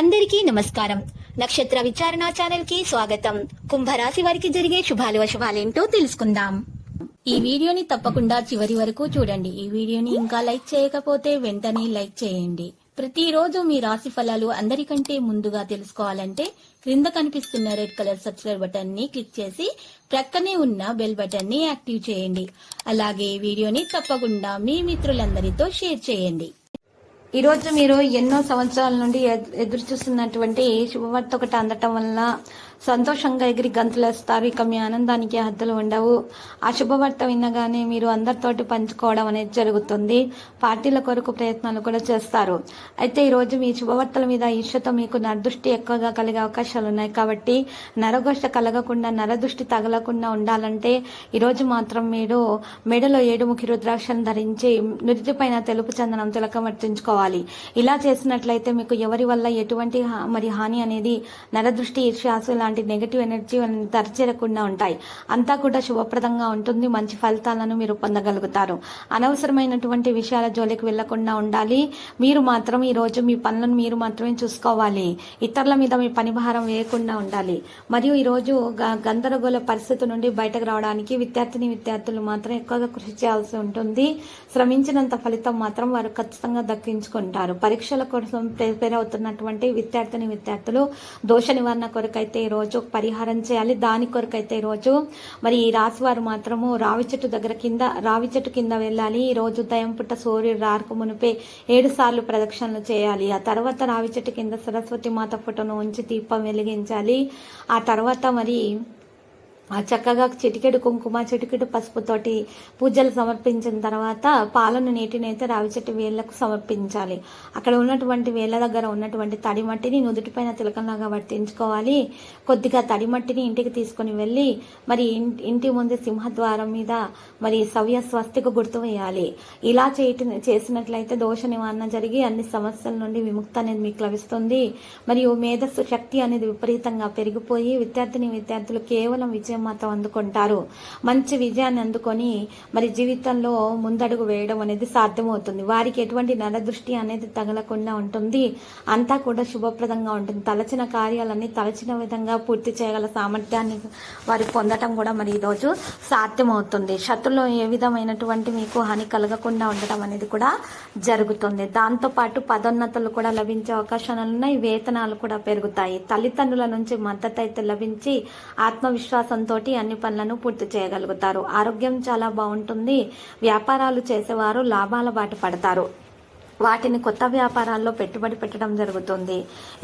అందరికీ నమస్కారం. నక్షత్ర విచారణ ఛానల్ కి స్వాగతం. కుంభరాశి వారికి జరిగే శుభాలు అశుభాలేంటో తెలుసుకుందాం. ఈ వీడియోని తప్పకుండా చివరి వరకు చూడండి. ఈ వీడియోని ఇంకా లైక్ చేయకపోతే వెంటనే లైక్ చేయండి. ప్రతిరోజు మీ రాశి ఫలాలు అందరికంటే ముందుగా తెలుసుకోవాలంటే క్రింద కనిపిస్తున్న రెడ్ కలర్ సబ్స్క్రైబ్ బటన్ ని క్లిక్ చేసి ప్రక్కనే ఉన్న బెల్ బటన్ ని యాక్టివ్ చేయండి. అలాగే వీడియోని తప్పకుండా మీ మిత్రులందరితో షేర్ చేయండి. ఈ రోజు మీరు ఎన్నో సంవత్సరాల నుండి ఎదురు చూస్తున్నటువంటి శుభవార్త ఒకటి అందటం వల్ల సంతోషంగా ఎగిరి గంతులేస్తారు. ఇక మీ ఆనందానికి హద్దులు ఉండవు. ఆ శుభవార్త వినగానే మీరు అందరితోటి పంచుకోవడం అనేది జరుగుతుంది. పార్టీల కొరకు ప్రయత్నాలు కూడా చేస్తారు. అయితే ఈ రోజు మీ శుభవార్తల మీద ఈర్ష్యతో మీకు నరదృష్టి ఎక్కువగా కలిగే అవకాశాలు ఉన్నాయి. కాబట్టి నరఘోష కలగకుండా, నరదృష్టి తగలకుండా ఉండాలంటే ఈరోజు మాత్రం మీరు మెడలో 7 రుద్రాక్షను ధరించి నుదిటిపైన తెలుపు చందనం తిలకం వర్తించుకోవాలి. ఇలా చేసినట్లయితే మీకు ఎవరి వల్ల ఎటువంటి హాని అనేది నరదృష్టి, ఈర్ష్యాసు లాంటి నెగటివ్ ఎనర్జీ తరచేరకుండా ఉంటాయి. అంతా కూడా శుభప్రదంగా ఉంటుంది. మంచి ఫలితాలను మీరు పొందగలుగుతారు. అనవసరమైనటువంటి విషయాల జోలికి వెళ్లకుండా ఉండాలి. మీరు మాత్రం ఈ రోజు మీ పనులను మీరు మాత్రమే చూసుకోవాలి. ఇతరుల మీద మీ పని భారం వేయకుండా ఉండాలి. మరియు ఈ రోజు గందరగోళ పరిస్థితి నుండి బయటకు రావడానికి విద్యార్థులు మాత్రం ఎక్కువగా కృషి చేయాల్సి ఉంటుంది. శ్రమించినంత ఫలితం మాత్రం వారు ఖచ్చితంగా దక్కించుకుంటారు. పరీక్షల కోసం ప్రిపేర్ అవుతున్నటువంటి విద్యార్థులు దోష నివారణ కొరకైతే ఈ రోజు పరిహారం చేయాలి. దాని కొరకైతే ఈ రోజు మరి ఈ రాశి వారు మాత్రము రావి చెట్టు కింద వెళ్ళాలి. ఈ రోజు ఉదయం పుట్ట సూర్యుడు రాక మునిపే 7 సార్లు ప్రదక్షిణలు చేయాలి. ఆ తర్వాత రావి చెట్టు కింద సరస్వతి మాత ఫోటోను ఉంచి దీపం వెలిగించాలి. ఆ తర్వాత మరి చక్కగా చిటికెడు కుంకుమ, చిటికెడు పసుపుతోటి పూజలు సమర్పించిన తర్వాత పాలను నీటినైతే రావి చెట్టు వేళ్లకు సమర్పించాలి. అక్కడ ఉన్నటువంటి వేళ్ల దగ్గర ఉన్నటువంటి తడి మట్టిని నుదుటిపైన తిలకంలాగా వర్తించుకోవాలి. కొద్దిగా తడి మట్టిని ఇంటికి తీసుకుని వెళ్ళి మరి ఇంటి ముందు సింహద్వారం మీద మరి సవ్య స్వస్తిక గుర్తు వేయాలి. ఇలా చేసినట్లయితే దోష నివారణ జరిగి అన్ని సమస్యల నుండి విముక్తి అనేది మీకు లభిస్తుంది. మరియు మేధస్సు శక్తి అనేది విపరీతంగా పెరిగిపోయి విద్యార్థులు కేవలం విజయం మాత్రం అందుకుంటారు. మంచి విజయాన్ని అందుకొని మరి జీవితంలో ముందడుగు వేయడం అనేది సాధ్యమవుతుంది. వారికి ఎటువంటి నరదృష్టి అనేది తగలకుండా ఉంటుంది. అంతా కూడా శుభప్రదంగా ఉంటుంది. తలచిన కార్యాలన్నీ తలచిన విధంగా పూర్తి చేయగల సామర్థ్యాన్ని వారి పొందటం కూడా మరి ఈరోజు సాధ్యమవుతుంది. శత్రులో ఏ విధమైనటువంటి మీకు హాని కలగకుండా ఉండటం అనేది కూడా జరుగుతుంది. దాంతోపాటు పదోన్నతులు కూడా లభించే అవకాశాలు ఉన్నాయి. వేతనాలు కూడా పెరుగుతాయి. తల్లిదండ్రుల నుంచి మద్దతు అయితే లభించి ఆత్మవిశ్వాసంతో అన్ని పనులను పూర్తి చేయగలుగుతారు. ఆరోగ్యం చాలా బాగుంటుంది. వ్యాపారాలు చేసేవారు లాభాల బాట పడతారు. వాటిని కొత్త వ్యాపారాల్లో పెట్టుబడి పెట్టడం జరుగుతుంది.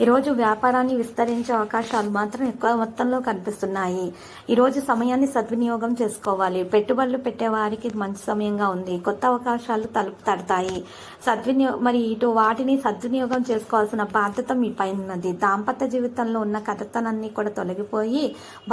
ఈరోజు వ్యాపారాన్ని విస్తరించే అవకాశాలు మాత్రం ఎక్కువ మొత్తంలో కనిపిస్తున్నాయి. ఈరోజు సమయాన్ని సద్వినియోగం చేసుకోవాలి. పెట్టుబడులు పెట్టే వారికి మంచి సమయంగా ఉంది. కొత్త అవకాశాలు తలుపు తడతాయి. మరి ఇటు వాటిని సద్వినియోగం చేసుకోవాల్సిన బాధ్యత మీ పైన ఉన్నది. దాంపత్య జీవితంలో ఉన్న కథతనాన్ని కూడా తొలగిపోయి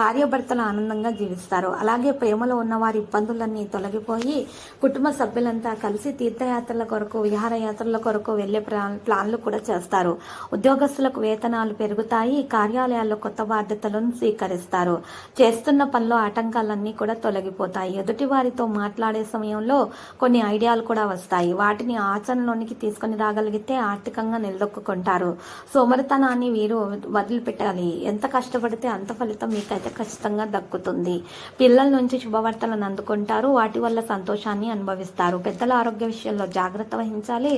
భార్యాభర్తలు ఆనందంగా జీవిస్తారు. అలాగే ప్రేమలో ఉన్న వారి ఇబ్బందులన్నీ తొలగిపోయి కుటుంబ సభ్యులంతా కలిసి తీర్థయాత్రల కొరకు, విహారయాత్రల కొరకు వెళ్లే ప్లాన్లు కూడా చేస్తారు. ఉద్యోగస్తులకు వేతనాలు పెరుగుతాయి. కార్యాలయాల్లో కొత్త బాధ్యతలను స్వీకరిస్తారు. చేస్తున్న పనిలో ఆటంకాలన్నీ కూడా తొలగిపోతాయి. ఎదుటి వారితో మాట్లాడే సమయంలో కొన్ని ఐడియాలు కూడా వస్తాయి. వాటిని ఆచరణలోనికి తీసుకుని రాగలిగితే ఆర్థికంగా నిలదొక్కుంటారు. సోమరితనాన్ని వీరు వదిలిపెట్టాలి. ఎంత కష్టపడితే అంత ఫలితం మీకైతే ఖచ్చితంగా దక్కుతుంది. పిల్లల నుంచి శుభవార్తలను అందుకుంటారు. వాటి వల్ల సంతోషాన్ని అనుభవిస్తారు. పెద్దల ఆరోగ్య విషయంలో జాగ్రత్త వహించాలి.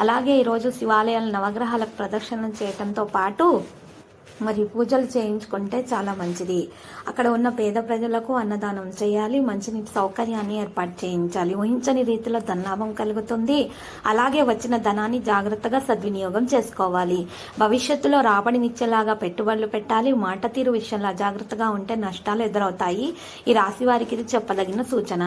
అలాగే ఈరోజు శివాలయాల నవగ్రహాలకు ప్రదక్షిణలు చేయడంతో పాటు మరి పూజలు చేయించుకుంటే చాలా మంచిది. అక్కడ ఉన్న పేద ప్రజలకు అన్నదానం చేయాలి. మంచినీటి సౌకర్యాన్ని ఏర్పాటు చేయించాలి. ఊహించని రీతిలో ధనలాభం కలుగుతుంది. అలాగే వచ్చిన ధనాన్ని జాగ్రత్తగా సద్వినియోగం చేసుకోవాలి. భవిష్యత్తులో రాబడినిచ్చేలాగా పెట్టుబడులు పెట్టాలి. మాట తీరు విషయంలో జాగ్రత్తగా ఉంటే నష్టాలు ఎదురవుతాయి. ఈ రాశి వారికి ఇది చెప్పదగిన సూచన.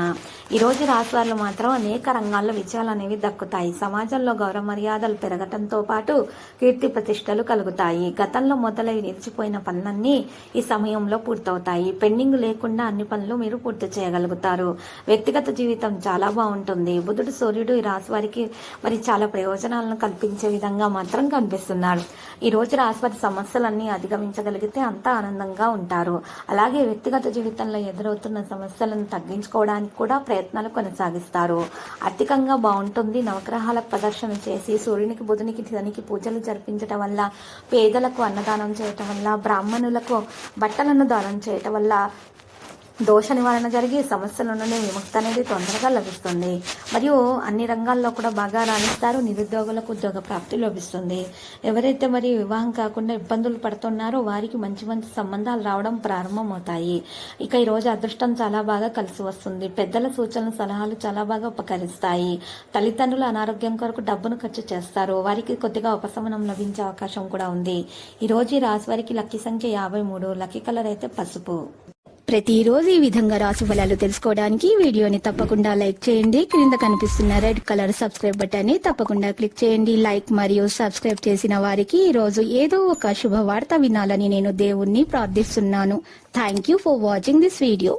ఈ రోజు రాశి వారు మాత్రం అనేక రంగాల్లో విజయాలు అనేవి దక్కుతాయి. సమాజంలో గౌరవ మర్యాదలు పెరగటంతో పాటు కీర్తి ప్రతిష్టలు కలుగుతాయి. గతంలో మొదలైన నిలిచిపోయిన పనులన్నీ ఈ సమయంలో పూర్తవుతాయి. పెండింగ్ లేకుండా అన్ని పనులు మీరు పూర్తి చేయగలుగుతారు. వ్యక్తిగత జీవితం చాలా బాగుంటుంది. బుధుడు సూర్యుడు ఈ రాశి వారికి మరి చాలా ప్రయోజనాలను కల్పించే విధంగా మాత్రం కనిపిస్తున్నాడు. ఈ రోజు రాశి వారి సమస్యలన్నీ అధిగమించగలిగితే అంతా ఆనందంగా ఉంటారు. అలాగే వ్యక్తిగత జీవితంలో ఎదురవుతున్న సమస్యలను తగ్గించుకోవడానికి కూడా ప్రయత్నాలు కొనసాగిస్తారు. ఆర్థికంగా బాగుంటుంది. నవగ్రహాల ప్రదర్శన చేసి సూర్యునికి బుధునికి శనికి పూజలు జరిపించడం వల్ల, పేదలకు అన్నదానం చేయటం వల్ల, బ్రాహ్మణులకు బట్టలను దానం చేయటం వల్ల దోష నివారణ జరిగి సమస్యల నుండి విముక్తి అనేది తొందరగా లభిస్తుంది. మరియు అన్ని రంగాల్లో కూడా బాగా రాణిస్తారు. నిరుద్యోగులకు ఉద్యోగ ప్రాప్తి లభిస్తుంది. ఎవరైతే మరి వివాహం కాకుండా ఇబ్బందులు పడుతున్నారో వారికి మంచి మంచి సంబంధాలు రావడం ప్రారంభమవుతాయి. ఇక ఈ రోజు అదృష్టం చాలా బాగా కలిసి వస్తుంది. పెద్దల సూచనలు సలహాలు చాలా బాగా ఉపకరిస్తాయి. తల్లిదండ్రుల అనారోగ్యం కొరకు డబ్బును ఖర్చు చేస్తారు. వారికి కొద్దిగా ఉపశమనం లభించే అవకాశం కూడా ఉంది. ఈ రోజు ఈ రాశి వారికి లక్కీ సంఖ్య 53. లక్కీ కలర్ అయితే పసుపు. ప్రతిరోజు ఈ విధంగా రాశి ఫలాలు తెలుసుకోవడానికి వీడియోని తప్పకుండా లైక్ చేయండి. క్రింద కనిపిస్తున్న రెడ్ కలర్ సబ్స్క్రైబ్ బటన్ ని తప్పకుండా క్లిక్ చేయండి. లైక్ మరియు సబ్స్క్రైబ్ చేసిన వారికి ఈ రోజు ఏదో ఒక శుభవార్త వినాలని నేను దేవుణ్ణి ప్రార్థిస్తున్నాను. Thank you for watching this video.